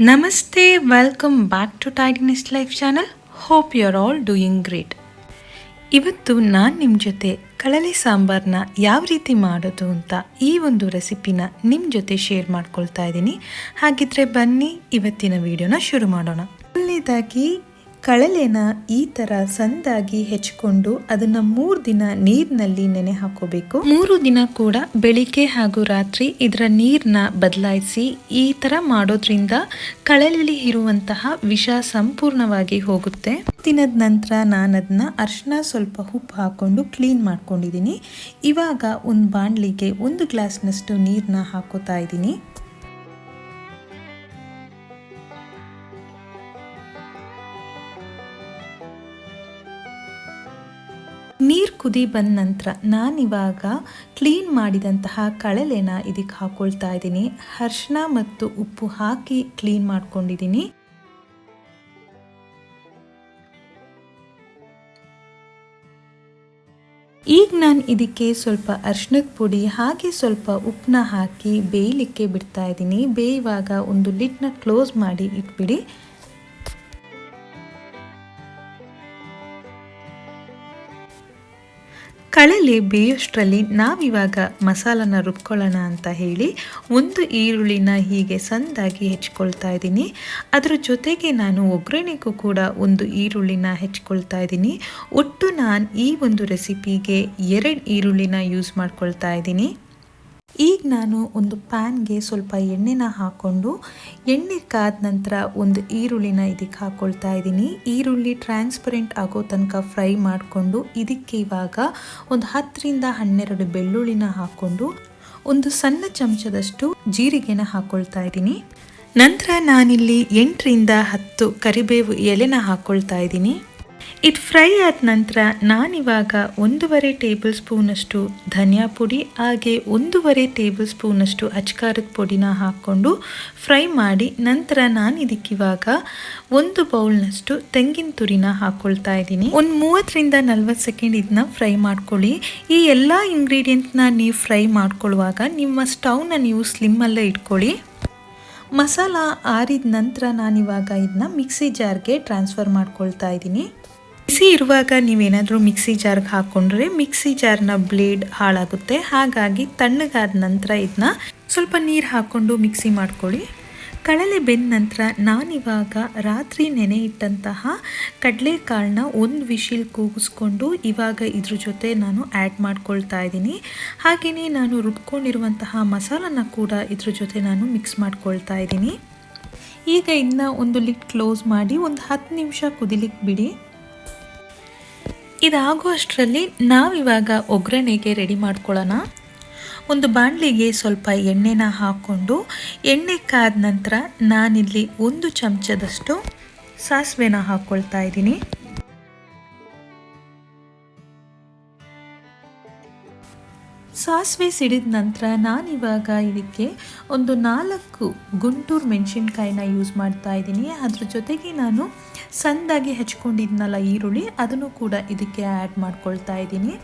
ನಮಸ್ತೆ, welcome back to tidiness life channel. Hope you are all doing great. ಇವತ್ತು ನಾನು ನಿಮ್ಮ ಜೊತೆ ಕಳಲೆ ಸಾಂಬಾರನ್ನ ಯಾವ ರೀತಿ ಮಾಡೋದು ಅಂತ ಈ ಒಂದು ರೆಸಿಪಿನ ನಿಮ್ಮ ಜೊತೆ ಶೇರ್ ಮಾಡ್ಕೊಳ್ತಾ ಇದ್ದೀನಿ. ಹಾಗಿದ್ರೆ ಬನ್ನಿ ಇವತ್ತಿನ ವಿಡಿಯೋನ ಶುರು ಮಾಡೋಣ. ಮೊದಲನೇದಾಗಿ ಕಳಲೆನ ಈ ಥರ ಸಂದಾಗಿ ಹೆಚ್ಕೊಂಡು ಅದನ್ನು 3 ದಿನ ನೀರಿನಲ್ಲಿ ನೆನೆ ಹಾಕೋಬೇಕು. 3 ದಿನ ಕೂಡ ಬೆಳಿಗ್ಗೆ ಹಾಗೂ ರಾತ್ರಿ ಇದರ ನೀರನ್ನ ಬದಲಾಯಿಸಿ ಈ ಥರ ಮಾಡೋದ್ರಿಂದ ಕಳಲೆಯಲ್ಲಿ ಇರುವಂತಹ ವಿಷ ಸಂಪೂರ್ಣವಾಗಿ ಹೋಗುತ್ತೆ. ದಿನದ ನಂತರ ನಾನು ಅದನ್ನ ಅರಿಶಿನ ಸ್ವಲ್ಪ ಉಪ್ಪು ಹಾಕ್ಕೊಂಡು ಕ್ಲೀನ್ ಮಾಡ್ಕೊಂಡಿದ್ದೀನಿ. ಇವಾಗ ಒಂದು ಬಾಣಲಿಗೆ 1 ಗ್ಲಾಸ್ನಷ್ಟು ನೀರನ್ನ ಹಾಕೋತಾ ಇದ್ದೀನಿ. ನೀರು ಕುದಿ ಬಂದ ನಂತರ ನಾನಿವಾಗ ಕ್ಲೀನ್ ಮಾಡಿದಂತಹ ಕಳಲೆನ ಇದಕ್ಕೆ ಹಾಕೊಳ್ತಾ ಇದ್ದೀನಿ. ಅರಿಶಿನ ಮತ್ತು ಉಪ್ಪು ಹಾಕಿ ಕ್ಲೀನ್ ಮಾಡ್ಕೊಂಡಿದ್ದೀನಿ. ಈಗ ನಾನು ಇದಕ್ಕೆ ಸ್ವಲ್ಪ ಅರಿಶಿನದ ಪುಡಿ ಹಾಗೆ ಸ್ವಲ್ಪ ಉಪ್ಪನ್ನ ಹಾಕಿ ಬೇಯಲಿಕ್ಕೆ ಬಿಡ್ತಾ ಇದ್ದೀನಿ. ಬೇಯುವಾಗ ಒಂದು ಲಿಡ್ನ ಕ್ಲೋಸ್ ಮಾಡಿ ಇಟ್ಬಿಡಿ. ಕಳಲೆ ಬೇಯೋಷ್ಟರಲ್ಲಿ ನಾವಿವಾಗ ಮಸಾಲನ ರುಬ್ಕೊಳ್ಳೋಣ ಅಂತ ಹೇಳಿ 1 ಈರುಳ್ಳಿನ ಹೀಗೆ ಸಂದಾಗಿ ಹೆಚ್ಕೊಳ್ತಾ ಇದ್ದೀನಿ. ಅದರ ಜೊತೆಗೆ ನಾನು ಒಗ್ಗರಣೆಗೂ ಕೂಡ 1 ಈರುಳ್ಳಿನ ಹೆಚ್ಕೊಳ್ತಾ ಇದ್ದೀನಿ. ಒಟ್ಟು ನಾನು ಈ ಒಂದು ರೆಸಿಪಿಗೆ 2 ಈರುಳ್ಳಿನ ಯೂಸ್ ಮಾಡ್ಕೊಳ್ತಾ ಇದ್ದೀನಿ. ಈಗ ನಾನು ಒಂದು ಪ್ಯಾನ್ಗೆ ಸ್ವಲ್ಪ ಎಣ್ಣೆನ ಹಾಕ್ಕೊಂಡು ಎಣ್ಣೆ ಕಾದ ನಂತರ 1 ಈರುಳ್ಳಿನ ಇದಕ್ಕೆ ಹಾಕ್ಕೊಳ್ತಾ ಇದ್ದೀನಿ. ಈರುಳ್ಳಿ ಟ್ರಾನ್ಸ್ಪರೆಂಟ್ ಆಗೋ ತನಕ ಫ್ರೈ ಮಾಡಿಕೊಂಡು ಇದಕ್ಕೆ ಇವಾಗ ಒಂದು 10 ರಿಂದ 12 ಬೆಳ್ಳುಳ್ಳಿನ ಹಾಕ್ಕೊಂಡು ಒಂದು ಸಣ್ಣ ಚಮಚದಷ್ಟು ಜೀರಿಗೆನ ಹಾಕ್ಕೊಳ್ತಾ ಇದ್ದೀನಿ. ನಂತರ ನಾನಿಲ್ಲಿ 8 ರಿಂದ 10 ಕರಿಬೇವು ಎಲೆನ ಹಾಕ್ಕೊಳ್ತಾ ಇದ್ದೀನಿ. ಇದು ಫ್ರೈ ಆದ ನಂತರ ನಾನಿವಾಗ 1.5 ಟೇಬಲ್ ಸ್ಪೂನಷ್ಟು ಧನಿಯಾ ಪುಡಿ ಹಾಗೆ 1.5 ಟೇಬಲ್ ಸ್ಪೂನಷ್ಟು ಅಚ್ಕಾರದ ಪುಡಿನ ಹಾಕ್ಕೊಂಡು ಫ್ರೈ ಮಾಡಿ ನಂತರ ನಾನು ಇದಕ್ಕಿವಾಗ 1 ಬೌಲ್ನಷ್ಟು ತೆಂಗಿನ ತುರಿನ ಹಾಕ್ಕೊಳ್ತಾ ಇದ್ದೀನಿ. ಒಂದು 30 ರಿಂದ 40 ಸೆಕೆಂಡ್ ಇದನ್ನ ಫ್ರೈ ಮಾಡ್ಕೊಳ್ಳಿ. ಈ ಎಲ್ಲ ಇಂಗ್ರೀಡಿಯೆಂಟ್ನ ನೀವು ಫ್ರೈ ಮಾಡ್ಕೊಳ್ಳುವಾಗ ನಿಮ್ಮ ಸ್ಟವ್ನ ನೀವು ಸ್ಲಿಮ್ಮಲ್ಲೇ ಇಟ್ಕೊಳ್ಳಿ. ಮಸಾಲ ಆರಿದ ನಂತರ ನಾನಿವಾಗ ಇದನ್ನ ಮಿಕ್ಸಿ ಜಾರ್ಗೆ ಟ್ರಾನ್ಸ್ಫರ್ ಮಾಡ್ಕೊಳ್ತಾ ಇದ್ದೀನಿ. ಬಿಸಿ ಇರುವಾಗ ನೀವೇನಾದರೂ ಮಿಕ್ಸಿ ಜಾರ್ಗೆ ಹಾಕ್ಕೊಂಡ್ರೆ ಮಿಕ್ಸಿ ಜಾರ್ನ ಬ್ಲೇಡ್ ಹಾಳಾಗುತ್ತೆ. ಹಾಗಾಗಿ ತಣ್ಣಗಾದ ನಂತರ ಇದನ್ನ ಸ್ವಲ್ಪ ನೀರು ಹಾಕ್ಕೊಂಡು ಮಿಕ್ಸಿ ಮಾಡ್ಕೊಳ್ಳಿ. ಕಳಲೆ ಬೆಂದ ನಂತರ ನಾನಿವಾಗ ರಾತ್ರಿ ನೆನೆ ಇಟ್ಟಂತಹ ಕಡಲೆಕಾಳನ್ನ 1 ವಿಶಿಲ್ ಕೂಗಿಸ್ಕೊಂಡು ಇವಾಗ ಇದ್ರ ಜೊತೆ ನಾನು ಆ್ಯಡ್ ಮಾಡ್ಕೊಳ್ತಾ ಇದ್ದೀನಿ. ಹಾಗೆಯೇ ನಾನು ರುಬ್ಕೊಂಡಿರುವಂತಹ ಮಸಾಲನ ಕೂಡ ಇದ್ರ ಜೊತೆ ನಾನು ಮಿಕ್ಸ್ ಮಾಡ್ಕೊಳ್ತಾ ಇದ್ದೀನಿ. ಈಗ ಇದನ್ನ ಒಂದು ಲಿಡ್ ಕ್ಲೋಸ್ ಮಾಡಿ ಒಂದು 10 ನಿಮಿಷ ಕುದಿಲಿಕ್ಕೆ ಬಿಡಿ. ಇದಾಗೋ ಅಷ್ಟರಲ್ಲಿ ನಾವಿವಾಗ ಒಗ್ಗರಣೆಗೆ ರೆಡಿ ಮಾಡ್ಕೊಳ್ಳೋಣ. ಒಂದು ಬಾಣಲಿಗೆ ಸ್ವಲ್ಪ ಎಣ್ಣೆನ ಹಾಕ್ಕೊಂಡು ಎಣ್ಣೆ ಕಾದ ನಂತರ ನಾನಿಲ್ಲಿ 1 ಚಮಚದಷ್ಟು ಸಾಸಿವೆನ ಹಾಕ್ಕೊಳ್ತಾ ಇದ್ದೀನಿ. ಸಾಸಿವೆ ಸಿಡಿದ ನಂತರ ನಾನಿವಾಗ ಇದಕ್ಕೆ ಒಂದು 4 ಗುಂಟೂರು ಮೆಣಸಿನ್ಕಾಯಿನ ಯೂಸ್ ಮಾಡ್ತಾ ಇದ್ದೀನಿ. ಅದ್ರ ಜೊತೆಗೆ ನಾನು ಸಂದಾಗಿ ಹೆಚ್ಕೊಂಡಿದ್ನಲ್ಲ ಈರುಳ್ಳಿ ಅದನ್ನು ಕೂಡ ಇದಕ್ಕೆ ಆ್ಯಡ್ ಮಾಡ್ಕೊಳ್ತಾ ಇದ್ದೀನಿ.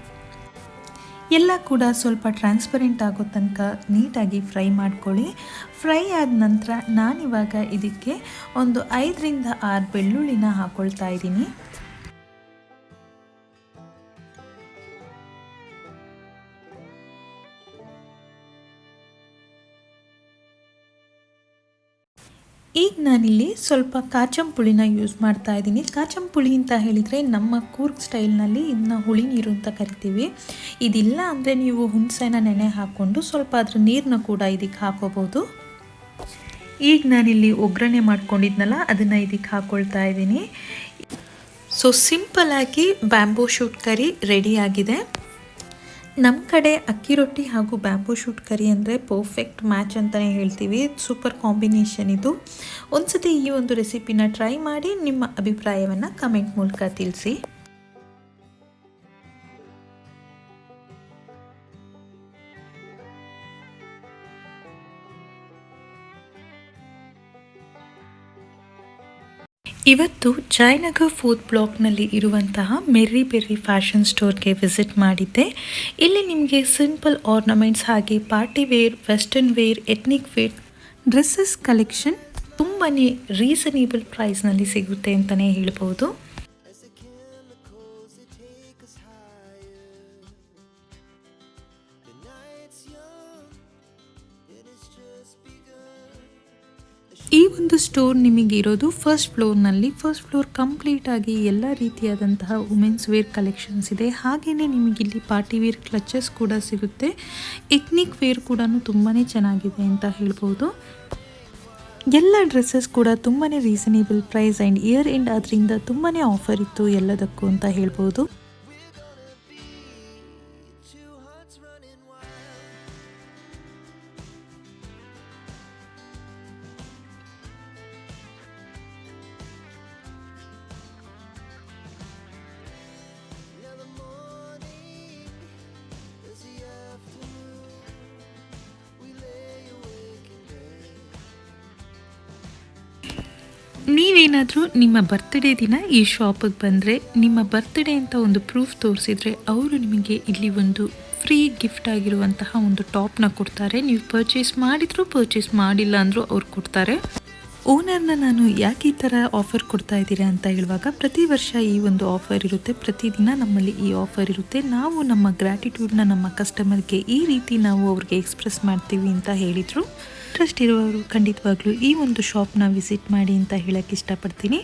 ಎಲ್ಲ ಕೂಡ ಸ್ವಲ್ಪ ಟ್ರಾನ್ಸ್ಪರೆಂಟ್ ಆಗೋ ತನಕ ನೀಟಾಗಿ ಫ್ರೈ ಮಾಡ್ಕೊಳ್ಳಿ. ಫ್ರೈ ಆದ ನಂತರ ನಾನಿವಾಗ ಇದಕ್ಕೆ ಒಂದು 5 ರಿಂದ 6 ಬೆಳ್ಳುಳ್ಳಿನ ಹಾಕ್ಕೊಳ್ತಾ ಇದ್ದೀನಿ. ಈಗ ನಾನಿಲ್ಲಿ ಸ್ವಲ್ಪ ಕಾಚಂ ಪುಳಿನ ಯೂಸ್ ಮಾಡ್ತಾ ಇದ್ದೀನಿ. ಕಾಚಂ ಪುಳಿ ಅಂತ ಹೇಳಿದರೆ ನಮ್ಮ ಕೂರ್ಗ್ ಸ್ಟೈಲ್ನಲ್ಲಿ ಇದನ್ನ ಹುಳಿ ನೀರು ಅಂತ ಕರಿತೀವಿ. ಇದಿಲ್ಲ ಅಂದರೆ ನೀವು ಹುಣಸೆನ ನೆನೆ ಹಾಕ್ಕೊಂಡು ಸ್ವಲ್ಪ ಅದ್ರ ನೀರನ್ನ ಕೂಡ ಇದಕ್ಕೆ ಹಾಕೋಬೋದು. ಈಗ ನಾನಿಲ್ಲಿ ಒಗ್ಗರಣೆ ಮಾಡ್ಕೊಂಡಿದ್ನಲ್ಲ ಅದನ್ನು ಇದಕ್ಕೆ ಹಾಕ್ಕೊಳ್ತಾ ಇದ್ದೀನಿ. ಸೊ ಸಿಂಪಲ್ಲಾಗಿ ಬ್ಯಾಂಬೂ ಶೂಟ್ ಕರಿ ರೆಡಿಯಾಗಿದೆ. ನಮ್ಮ ಕಡೆ ಅಕ್ಕಿ ರೊಟ್ಟಿ ಹಾಗೂ ಬ್ಯಾಂಬೂ ಶೂಟ್ ಕರಿ ಅಂದರೆ ಪರ್ಫೆಕ್ಟ್ ಮ್ಯಾಚ್ ಅಂತಲೇ ಹೇಳ್ತೀವಿ. ಸೂಪರ್ ಕಾಂಬಿನೇಷನ್ ಇದು. ಒಂದ್ಸತಿ ಈ ಒಂದು ರೆಸಿಪಿನ ಟ್ರೈ ಮಾಡಿ ನಿಮ್ಮ ಅಭಿಪ್ರಾಯವನ್ನು ಕಮೆಂಟ್ ಮೂಲಕ ತಿಳಿಸಿ. ಇವತ್ತು ಜಯನಗರ್ 4th ಬ್ಲಾಕ್ನಲ್ಲಿ ಇರುವಂತಹ ಮೆರ್ರಿ ಬೆರ್ರಿ ಫ್ಯಾಷನ್ ಸ್ಟೋರ್ಗೆ ವಿಸಿಟ್ ಮಾಡಿದ್ದೆ. ಇಲ್ಲಿ ನಿಮಗೆ ಸಿಂಪಲ್ ಆರ್ನಮೆಂಟ್ಸ್ ಹಾಗೆ party wear, western wear, ethnic wear dresses collection ತುಂಬಾ ರೀಸನೇಬಲ್ ಪ್ರೈಸ್ನಲ್ಲಿ ಸಿಗುತ್ತೆ ಅಂತಲೇ ಹೇಳ್ಬೋದು. ಈ ಒಂದು ಸ್ಟೋರ್ ನಿಮಗೆ ಇರೋದು ಫಸ್ಟ್ ಫ್ಲೋರ್ನಲ್ಲಿ. ಫಸ್ಟ್ ಫ್ಲೋರ್ ಕಂಪ್ಲೀಟ್ ಆಗಿ ಎಲ್ಲ ರೀತಿಯಾದಂತಹ ವುಮೆನ್ಸ್ ವೇರ್ ಕಲೆಕ್ಷನ್ಸ್ ಇದೆ. ಹಾಗೆಯೇ ನಿಮಗೆ ಇಲ್ಲಿ ಪಾರ್ಟಿ ವೇರ್ ಕ್ಲಚಸ್ ಕೂಡ ಸಿಗುತ್ತೆ. ಎಥ್ನಿಕ್ ವೇರ್ ಕೂಡ ತುಂಬಾ ಚೆನ್ನಾಗಿದೆ ಅಂತ ಹೇಳ್ಬೋದು. ಎಲ್ಲ ಡ್ರೆಸ್ಸಸ್ ಕೂಡ ತುಂಬಾ reasonable price and year end ಅದರಿಂದ ತುಂಬಾ ಆಫರ್ ಇತ್ತು ಎಲ್ಲದಕ್ಕೂ ಅಂತ ಹೇಳ್ಬೋದು. ನೀವೇನಾದರೂ ನಿಮ್ಮ ಬರ್ತ್ಡೇ ದಿನ ಈ ಶಾಪಿಗೆ ಬಂದರೆ ನಿಮ್ಮ ಬರ್ತ್ಡೇ ಅಂತ ಒಂದು ಪ್ರೂಫ್ ತೋರಿಸಿದರೆ ಅವರು ನಿಮಗೆ ಇಲ್ಲಿ ಒಂದು ಫ್ರೀ ಗಿಫ್ಟ್ ಆಗಿರುವಂತಹ ಒಂದು ಟಾಪ್ನ ಕೊಡ್ತಾರೆ. ನೀವು ಪರ್ಚೇಸ್ ಮಾಡಿದರೂ ಪರ್ಚೇಸ್ ಮಾಡಿಲ್ಲ ಅಂದರೂ ಅವ್ರು ಕೊಡ್ತಾರೆ. ಓನರ್ನ ನಾನು ಯಾಕೆ ಈ ಥರ ಆಫರ್ ಕೊಡ್ತಾ ಇದ್ದೀರಾ ಅಂತ ಹೇಳುವಾಗ, ಪ್ರತಿ ವರ್ಷ ಈ ಒಂದು ಆಫರ್ ಇರುತ್ತೆ, ಪ್ರತಿದಿನ ನಮ್ಮಲ್ಲಿ ಈ ಆಫರ್ ಇರುತ್ತೆ. ನಾವು ನಮ್ಮ ಗ್ರ್ಯಾಟಿಟ್ಯೂಡ್ನ ನಮ್ಮ ಕಸ್ಟಮರ್ಗೆ ಈ ರೀತಿ ನಾವು ಅವ್ರಿಗೆ ಎಕ್ಸ್ಪ್ರೆಸ್ ಮಾಡ್ತೀವಿ ಅಂತ ಹೇಳಿದರು. ಇಂಟ್ರೆಸ್ಟ್ ಇರುವವರು ಖಂಡಿತವಾಗ್ಲೂ ಈ ಒಂದು ಶಾಪ್ನ ವಿಸಿಟ್ ಮಾಡಿ ಅಂತ ಹೇಳಕ್ಕೆ ಇಷ್ಟಪಡ್ತೀನಿ.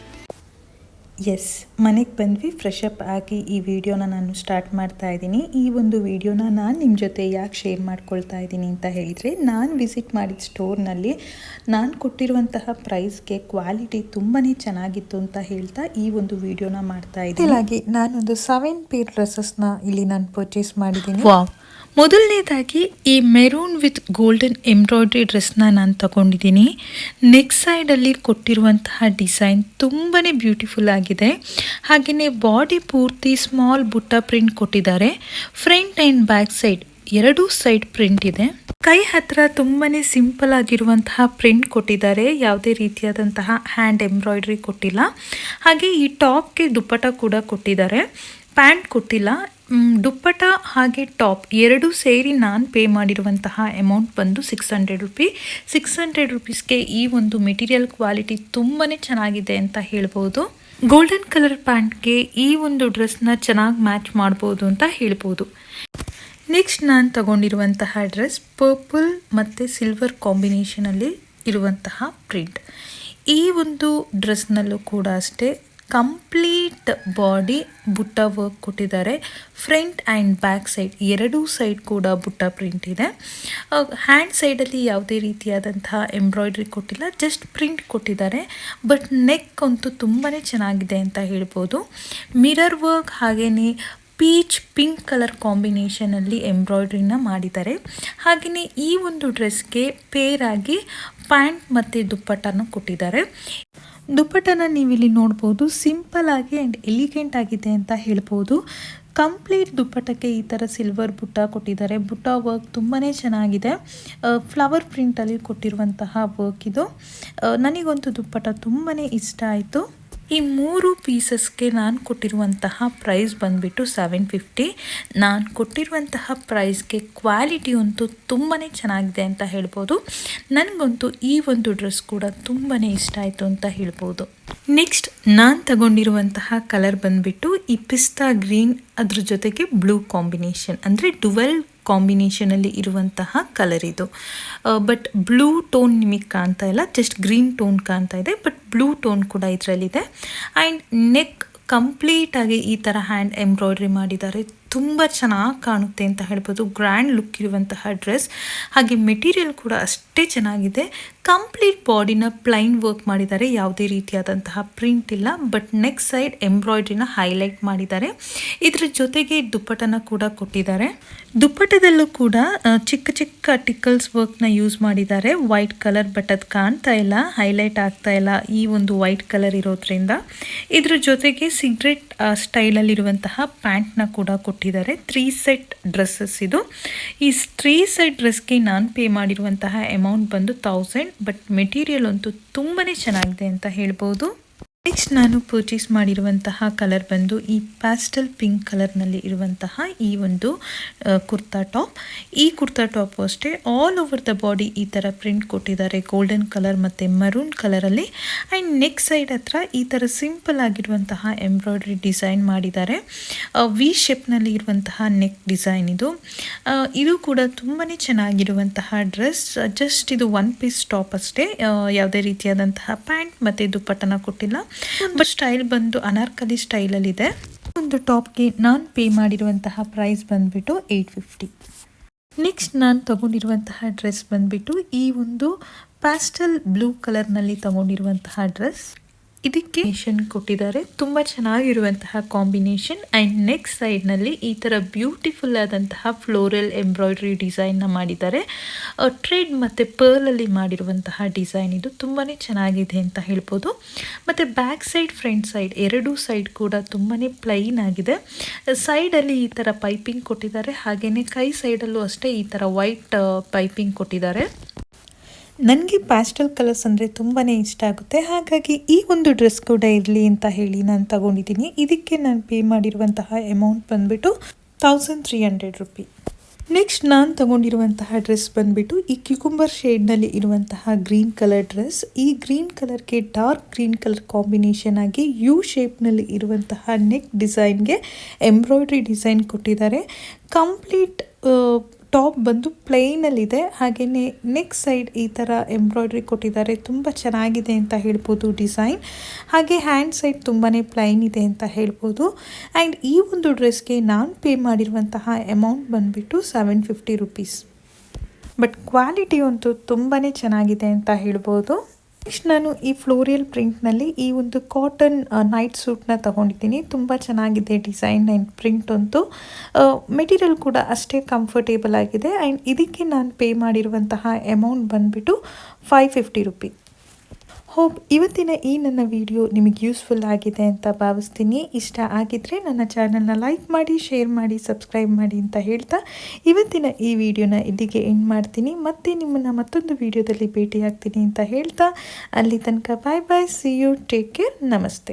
ಎಸ್, ಮನೆಗೆ ಬಂದ್ವಿ, ಫ್ರೆಶ್ ಅಪ್ ಆಗಿ ಈ ವಿಡಿಯೋನ ನಾನು ಸ್ಟಾರ್ಟ್ ಮಾಡ್ತಾ ಇದ್ದೀನಿ. ಈ ಒಂದು ವಿಡಿಯೋನ ನಾನು ನಿಮ್ಮ ಜೊತೆ ಯಾಕೆ ಶೇರ್ ಮಾಡ್ಕೊಳ್ತಾ ಇದ್ದೀನಿ ಅಂತ ಹೇಳಿದರೆ, ನಾನು ವಿಸಿಟ್ ಮಾಡಿದ ಸ್ಟೋರ್ನಲ್ಲಿ ನಾನು ಕೊಟ್ಟಿರುವಂತಹ ಪ್ರೈಸ್ಗೆ ಕ್ವಾಲಿಟಿ ತುಂಬಾ ಚೆನ್ನಾಗಿತ್ತು ಅಂತ ಹೇಳ್ತಾ ಈ ಒಂದು ವಿಡಿಯೋನ ಮಾಡ್ತಾ ಇದ್ದೀನಿ. ಹಾಗೆ ನಾನೊಂದು 7 ಪೇರ್ ಡ್ರೆಸ್ಸಸ್ನ ಇಲ್ಲಿ ನಾನು ಪರ್ಚೇಸ್ ಮಾಡಿದ್ದೀನಿ. ಮೊದಲನೇದಾಗಿ ಈ ಮೆರೂನ್ ವಿತ್ ಗೋಲ್ಡನ್ ಎಂಬ್ರಾಯ್ಡ್ರಿ ಡ್ರೆಸ್ನ ನಾನು ತಗೊಂಡಿದ್ದೀನಿ. ನೆಕ್ ಸೈಡಲ್ಲಿ ಕೊಟ್ಟಿರುವಂತಹ ಡಿಸೈನ್ ತುಂಬಾ ಬ್ಯೂಟಿಫುಲ್ ಆಗಿದೆ. ಹಾಗೆಯೇ ಬಾಡಿ ಪೂರ್ತಿ ಸ್ಮಾಲ್ ಬುಟ್ಟ ಪ್ರಿಂಟ್ ಕೊಟ್ಟಿದ್ದಾರೆ. ಫ್ರಂಟ್ ಆ್ಯಂಡ್ ಬ್ಯಾಕ್ ಸೈಡ್ ಎರಡೂ ಸೈಡ್ ಪ್ರಿಂಟ್ ಇದೆ. ಕೈ ಹತ್ರ ತುಂಬಾ ಸಿಂಪಲ್ ಆಗಿರುವಂತಹ ಪ್ರಿಂಟ್ ಕೊಟ್ಟಿದ್ದಾರೆ. ಯಾವುದೇ ರೀತಿಯಾದಂತಹ ಹ್ಯಾಂಡ್ ಎಂಬ್ರಾಯ್ಡ್ರಿ ಕೊಟ್ಟಿಲ್ಲ. ಹಾಗೆ ಈ ಟಾಪ್ಗೆ ದುಪ್ಪಟ ಕೂಡ ಕೊಟ್ಟಿದ್ದಾರೆ. ಪ್ಯಾಂಟ್ ಕೊಟ್ಟಿಲ್ಲ. ದುಪ್ಪಟ ಹಾಗೆ ಟಾಪ್ ಎರಡೂ ಸೇರಿ ನಾನು ಪೇ ಮಾಡಿರುವಂತಹ ಅಮೌಂಟ್ ಬಂದು 600 ರೂಪಿ. 600 ರುಪೀಸ್ಗೆ ಈ ಒಂದು ಮೆಟೀರಿಯಲ್ ಕ್ವಾಲಿಟಿ ತುಂಬಾ ಚೆನ್ನಾಗಿದೆ ಅಂತ ಹೇಳ್ಬೋದು. ಗೋಲ್ಡನ್ ಕಲರ್ ಪ್ಯಾಂಟ್ಗೆ ಈ ಒಂದು ಡ್ರೆಸ್ನ ಚೆನ್ನಾಗಿ ಮ್ಯಾಚ್ ಮಾಡ್ಬೋದು ಅಂತ ಹೇಳ್ಬೋದು. ನೆಕ್ಸ್ಟ್ ನಾನು ತಗೊಂಡಿರುವಂತಹ ಡ್ರೆಸ್ ಪರ್ಪಲ್ ಮತ್ತು ಸಿಲ್ವರ್ ಕಾಂಬಿನೇಷನಲ್ಲಿ ಇರುವಂತಹ ಪ್ರಿಂಟ್. ಈ ಒಂದು ಡ್ರೆಸ್ನಲ್ಲೂ ಕೂಡ ಅಷ್ಟೇ ಕಂಪ್ಲೀಟ್ ಬಾಡಿ ಬುಟ್ಟ ವರ್ಕ್ ಕೊಟ್ಟಿದ್ದಾರೆ. ಫ್ರಂಟ್ ಆ್ಯಂಡ್ ಬ್ಯಾಕ್ ಸೈಡ್ ಎರಡೂ ಸೈಡ್ ಕೂಡ ಬುಟ್ಟ ಪ್ರಿಂಟ್ ಇದೆ. ಹ್ಯಾಂಡ್ ಸೈಡಲ್ಲಿ ಯಾವುದೇ ರೀತಿಯಾದಂತಹ ಎಂಬ್ರಾಯ್ಡ್ರಿ ಕೊಟ್ಟಿಲ್ಲ, ಜಸ್ಟ್ ಪ್ರಿಂಟ್ ಕೊಟ್ಟಿದ್ದಾರೆ. ಬಟ್ ನೆಕ್ ಅಂತೂ ತುಂಬಾ ಚೆನ್ನಾಗಿದೆ ಅಂತ ಹೇಳ್ಬೋದು. ಮಿರರ್ ವರ್ಕ್ ಹಾಗೆಯೇ ಪೀಚ್ ಪಿಂಕ್ ಕಲರ್ ಕಾಂಬಿನೇಷನಲ್ಲಿ ಎಂಬ್ರಾಯ್ಡ್ರಿನ ಮಾಡಿದ್ದಾರೆ. ಹಾಗೆಯೇ ಈ ಒಂದು ಡ್ರೆಸ್ಗೆ ಪೇರಾಗಿ ಪ್ಯಾಂಟ್ ಮತ್ತು ದುಪ್ಪಟ್ಟನ ಕೊಟ್ಟಿದ್ದಾರೆ. ದುಪ್ಪಟ್ಟನ ನೀವಿಲ್ಲಿ ನೋಡ್ಬೋದು, ಸಿಂಪಲ್ ಆಗಿ ಆ್ಯಂಡ್ ಎಲಿಗೆಂಟ್ ಆಗಿದೆ ಅಂತ ಹೇಳ್ಬೋದು. ಕಂಪ್ಲೀಟ್ ದುಪ್ಪಟ್ಟಕ್ಕೆ ಈ ಥರ ಸಿಲ್ವರ್ ಬುಟ್ಟ ಕೊಟ್ಟಿದ್ದಾರೆ. ಬುಟ್ಟ ವರ್ಕ್ ತುಂಬಾ ಚೆನ್ನಾಗಿದೆ. ಫ್ಲವರ್ ಪ್ರಿಂಟಲ್ಲಿ ಕೊಟ್ಟಿರುವಂತಹ ವರ್ಕ್ ಇದು. ನನಗಂತೂ ದುಪ್ಪಟ್ಟ ತುಂಬಾ ಇಷ್ಟ ಆಯಿತು. ಈ 3 ಪೀಸಸ್ಗೆ ನಾನು ಕೊಟ್ಟಿರುವಂತಹ ಪ್ರೈಸ್ ಬಂದುಬಿಟ್ಟು 750. ನಾನು ಕೊಟ್ಟಿರುವಂತಹ ಪ್ರೈಸ್ಗೆ ಕ್ವಾಲಿಟಿ ಅಂತೂ ತುಂಬಾ ಚೆನ್ನಾಗಿದೆ ಅಂತ ಹೇಳ್ಬೋದು. ನನಗಂತೂ ಈ ಒಂದು ಡ್ರೆಸ್ ಕೂಡ ತುಂಬಾ ಇಷ್ಟ ಆಯಿತು ಅಂತ ಹೇಳ್ಬೋದು. ನೆಕ್ಸ್ಟ್ ನಾನು ತಗೊಂಡಿರುವಂತಹ ಕಲರ್ ಬಂದುಬಿಟ್ಟು ಈ ಪಿಸ್ತಾ ಗ್ರೀನ್, ಅದ್ರ ಜೊತೆಗೆ ಬ್ಲೂ ಕಾಂಬಿನೇಷನ್, ಅಂದರೆ ಡುವೆಲ್ ಕಾಂಬಿನೇಷನಲ್ಲಿ ಇರುವಂತಹ ಕಲರ್ ಇದು. ಬಟ್ ಬ್ಲೂ ಟೋನ್ ನಿಮಗೆ ಕಾಣ್ತಾ ಇಲ್ಲ, ಜಸ್ಟ್ ಗ್ರೀನ್ ಟೋನ್ ಕಾಣ್ತಾ ಇದೆ. ಬಟ್ ಬ್ಲೂ ಟೋನ್ ಕೂಡ ಇದರಲ್ಲಿದೆ. ಆ್ಯಂಡ್ ನೆಕ್ ಕಂಪ್ಲೀಟಾಗಿ ಈ ಥರ ಹ್ಯಾಂಡ್ ಎಂಬ್ರಾಯ್ಡ್ರಿ ಮಾಡಿದ್ದಾರೆ. ತುಂಬ ಚೆನ್ನಾಗಿ ಕಾಣುತ್ತೆ ಅಂತ ಹೇಳ್ಬೋದು. ಗ್ರ್ಯಾಂಡ್ ಲುಕ್ ಇರುವಂತಹ ಡ್ರೆಸ್. ಹಾಗೆ ಮೆಟೀರಿಯಲ್ ಕೂಡ ಅಷ್ಟೇ ಚೆನ್ನಾಗಿದೆ. ಕಂಪ್ಲೀಟ್ ಬಾಡಿನ ಪ್ಲೈನ್ ವರ್ಕ್ ಮಾಡಿದ್ದಾರೆ. ಯಾವುದೇ ರೀತಿಯಾದಂತಹ ಪ್ರಿಂಟ್ ಇಲ್ಲ. ಬಟ್ ನೆಕ್ ಸೈಡ್ ಎಂಬ್ರಾಯ್ಡ್ರಿನ ಹೈಲೈಟ್ ಮಾಡಿದ್ದಾರೆ. ಇದರ ಜೊತೆಗೆ ದುಪ್ಪಟನ ಕೂಡ ಕೊಟ್ಟಿದ್ದಾರೆ. ದುಪ್ಪಟದಲ್ಲೂ ಕೂಡ ಚಿಕ್ಕ ಚಿಕ್ಕ ಟಿಕಲ್ಸ್ ವರ್ಕ್ನ ಯೂಸ್ ಮಾಡಿದ್ದಾರೆ. ವೈಟ್ ಕಲರ್, ಬಟ್ ಅದು ಕಾಣ್ತಾ ಇಲ್ಲ, ಹೈಲೈಟ್ ಆಗ್ತಾ ಇಲ್ಲ ಈ ಒಂದು ವೈಟ್ ಕಲರ್ ಇರೋದ್ರಿಂದ. ಇದ್ರ ಜೊತೆಗೆ ಸಿಗ್ರೆಟ್ ಸ್ಟೈಲಲ್ಲಿರುವಂತಹ ಪ್ಯಾಂಟ್ನ ಕೂಡ ಕೊಟ್ಟಿದ್ದಾರೆ. 3 ಸೆಟ್ ಡ್ರೆಸ್ಸಸ್ ಇದು. ಈ 3 ಸೆಟ್ ಡ್ರೆಸ್ಗೆ ನಾನು ಪೇ ಮಾಡಿರುವಂತಹ ಅಮೌಂಟ್ ಬಂದು 1000. ಬಟ್ ಮೆಟೀರಿಯಲ್ ಅಂತೂ ತುಂಬಾ ಚೆನ್ನಾಗಿದೆ ಅಂತ ಹೇಳ್ಬೋದು. ನೆಕ್ಸ್ಟ್ ನಾನು ಪರ್ಚೇಸ್ ಮಾಡಿರುವಂತಹ ಕಲರ್ ಬಂದು ಈ ಪ್ಯಾಸ್ಟಲ್ ಪಿಂಕ್ ಕಲರ್ನಲ್ಲಿ ಇರುವಂತಹ ಈ ಒಂದು ಕುರ್ತಾ ಟಾಪ್. ಈ ಕುರ್ತಾ ಟಾಪ್ ಅಷ್ಟೇ ಆಲ್ ಓವರ್ ದ ಬಾಡಿ ಈ ಥರ ಪ್ರಿಂಟ್ ಕೊಟ್ಟಿದ್ದಾರೆ ಗೋಲ್ಡನ್ ಕಲರ್ ಮತ್ತು ಮರೂನ್ ಕಲರಲ್ಲಿ. ಆ್ಯಂಡ್ ನೆಕ್ ಸೈಡ್ ಹತ್ರ ಈ ಥರ ಸಿಂಪಲ್ ಆಗಿರುವಂತಹ ಎಂಬ್ರಾಯ್ಡ್ರಿ ಡಿಸೈನ್ ಮಾಡಿದ್ದಾರೆ. ವಿ ಶೇಪ್ನಲ್ಲಿ ಇರುವಂತಹ ನೆಕ್ ಡಿಸೈನ್ ಇದು. ಇದು ಕೂಡ ತುಂಬಾ ಚೆನ್ನಾಗಿರುವಂತಹ ಡ್ರೆಸ್. ಜಸ್ಟ್ ಇದು ಒನ್ ಪೀಸ್ ಟಾಪ್ ಅಷ್ಟೇ, ಯಾವುದೇ ರೀತಿಯಾದಂತಹ ಪ್ಯಾಂಟ್ ಮತ್ತು ದುಪ್ಪಟ್ಟನ ಕೊಟ್ಟಿಲ್ಲ. ಬಟ್ ಸ್ಟೈಲ್ ಬಂದು ಅನಾರ್ಕಲಿ ಸ್ಟೈಲಲ್ಲಿದೆ. ಒಂದು ಟಾಪ್ಗೆ ನಾನು ಪೇ ಮಾಡಿರುವಂತಹ ಪ್ರೈಸ್ ಬಂದ್ಬಿಟ್ಟು 850. ನೆಕ್ಸ್ಟ್ ನಾನು ತಗೊಂಡಿರುವಂತಹ ಡ್ರೆಸ್ ಬಂದ್ಬಿಟ್ಟು ಈ ಒಂದು ಪ್ಯಾಸ್ಟಲ್ ಬ್ಲೂ ಕಲರ್ನಲ್ಲಿ ತಗೊಂಡಿರುವಂತಹ ಡ್ರೆಸ್. ಇದಕ್ಕೆ ಮಿಷನ್ ಕೊಟ್ಟಿದ್ದಾರೆ, ತುಂಬ ಚೆನ್ನಾಗಿರುವಂತಹ ಕಾಂಬಿನೇಷನ್. ಆ್ಯಂಡ್ ನೆಕ್ ಸೈಡ್ನಲ್ಲಿ ಈ ಥರ ಬ್ಯೂಟಿಫುಲ್ ಆದಂತಹ ಫ್ಲೋರಲ್ ಎಂಬ್ರಾಯ್ಡ್ರಿ ಡಿಸೈನ್ನ ಮಾಡಿದ್ದಾರೆ. ಟ್ರೇಡ್ ಮತ್ತು ಪರ್ಲಲ್ಲಿ ಮಾಡಿರುವಂತಹ ಡಿಸೈನ್ ಇದು ತುಂಬಾ ಚೆನ್ನಾಗಿದೆ ಅಂತ ಹೇಳ್ಬೋದು. ಮತ್ತು ಬ್ಯಾಕ್ ಸೈಡ್ ಫ್ರಂಟ್ ಸೈಡ್ ಎರಡೂ ಸೈಡ್ ಕೂಡ ತುಂಬಾ ಪ್ಲೈನ್ ಆಗಿದೆ. ಸೈಡಲ್ಲಿ ಈ ಥರ ಪೈಪಿಂಗ್ ಕೊಟ್ಟಿದ್ದಾರೆ, ಹಾಗೆಯೇ ಕೈ ಸೈಡಲ್ಲೂ ಅಷ್ಟೇ ಈ ಥರ ವೈಟ್ ಪೈಪಿಂಗ್ ಕೊಟ್ಟಿದ್ದಾರೆ. ನನಗೆ ಪ್ಯಾಸ್ಟಲ್ ಕಲರ್ಸ್ ಅಂದರೆ ತುಂಬಾ ಇಷ್ಟ ಆಗುತ್ತೆ, ಹಾಗಾಗಿ ಈ ಒಂದು ಡ್ರೆಸ್ ಕೂಡ ಇರಲಿ ಅಂತ ಹೇಳಿ ನಾನು ತಗೊಂಡಿದ್ದೀನಿ. ಇದಕ್ಕೆ ನಾನು ಪೇ ಮಾಡಿರುವಂತಹ ಅಮೌಂಟ್ ಬಂದುಬಿಟ್ಟು 1300 ರುಪಿ. ನೆಕ್ಸ್ಟ್ ನಾನು ತಗೊಂಡಿರುವಂತಹ ಡ್ರೆಸ್ ಬಂದುಬಿಟ್ಟು ಈ ಕ್ಯುಕುಂಬರ್ ಶೇಡ್ನಲ್ಲಿ ಇರುವಂತಹ ಗ್ರೀನ್ ಕಲರ್ ಡ್ರೆಸ್. ಈ ಗ್ರೀನ್ ಕಲರ್ಗೆ ಡಾರ್ಕ್ ಗ್ರೀನ್ ಕಲರ್ ಕಾಂಬಿನೇಷನ್ ಆಗಿ ಯು ಶೇಪ್ನಲ್ಲಿ ಇರುವಂತಹ ನೆಕ್ ಡಿಸೈನ್ಗೆ ಎಂಬ್ರಾಯ್ಡ್ರಿ ಡಿಸೈನ್ ಕೊಟ್ಟಿದ್ದಾರೆ. ಕಂಪ್ಲೀಟ್ ಟಾಪ್ ಬಂದು ಪ್ಲೈನಲ್ಲಿದೆ, ಹಾಗೆಯೇ ನೆಕ್ ಸೈಡ್ ಈ ಥರ ಎಂಬ್ರಾಯ್ಡ್ರಿ ಕೊಟ್ಟಿದ್ದಾರೆ. ತುಂಬ ಚೆನ್ನಾಗಿದೆ ಅಂತ ಹೇಳ್ಬೋದು ಡಿಸೈನ್. ಹಾಗೆ ಹ್ಯಾಂಡ್ ಸೈಡ್ ತುಂಬಾ ಪ್ಲೈನ್ ಇದೆ ಅಂತ ಹೇಳ್ಬೋದು. ಆ್ಯಂಡ್ ಈ ಒಂದು ಡ್ರೆಸ್ಗೆ ನಾನು ಪೇ ಮಾಡಿರುವಂತಹ ಅಮೌಂಟ್ ಬಂದುಬಿಟ್ಟು 750 ರುಪೀಸ್. ಬಟ್ ಕ್ವಾಲಿಟಿ ಅಂತೂ ತುಂಬಾ ಚೆನ್ನಾಗಿದೆ ಅಂತ ಹೇಳ್ಬೋದು. ನೆಕ್ಸ್ಟ್ ನಾನು ಈ ಫ್ಲೋರಿಯಲ್ ಪ್ರಿಂಟ್ನಲ್ಲಿ ಈ ಒಂದು ಕಾಟನ್ ನೈಟ್ ಸೂಟ್ನ ತಗೊಂಡಿದ್ದೀನಿ. ತುಂಬ ಚೆನ್ನಾಗಿದೆ ಡಿಸೈನ್ ಆ್ಯಂಡ್ ಪ್ರಿಂಟ್ ಅಂತೂ. ಮೆಟೀರಿಯಲ್ ಕೂಡ ಅಷ್ಟೇ ಕಂಫರ್ಟೇಬಲ್ ಆಗಿದೆ. ಆ್ಯಂಡ್ ಇದಕ್ಕೆ ನಾನು ಪೇ ಮಾಡಿರುವಂತಹ ಅಮೌಂಟ್ ಬಂದುಬಿಟ್ಟು 550 ರುಪಿ. ಹೋಪ್ ಇವತ್ತಿನ ಈ ನನ್ನ ವಿಡಿಯೋ ನಿಮಗೆ ಯೂಸ್ಫುಲ್ ಆಗಿದೆ ಅಂತ ಭಾವಿಸ್ತೀನಿ. ಇಷ್ಟ ಆಗಿದ್ದರೆ ನನ್ನ ಚಾನಲ್ನ ಲೈಕ್ ಮಾಡಿ, ಶೇರ್ ಮಾಡಿ, ಸಬ್ಸ್ಕ್ರೈಬ್ ಮಾಡಿ ಅಂತ ಹೇಳ್ತಾ ಇವತ್ತಿನ ಈ ವಿಡಿಯೋನ ಇಲ್ಲಿಗೆ ಎಂಡ್ ಮಾಡ್ತೀನಿ. ಮತ್ತೆ ನಿಮ್ಮನ್ನು ಮತ್ತೊಂದು ವಿಡಿಯೋದಲ್ಲಿ ಭೇಟಿ ಆಗ್ತೀನಿ ಅಂತ ಹೇಳ್ತಾ ಅಲ್ಲಿ ತನಕ ಬಾಯ್ ಬಾಯ್, ಸಿ ಯು, ಟೇಕ್ ಕೇರ್, ನಮಸ್ತೆ.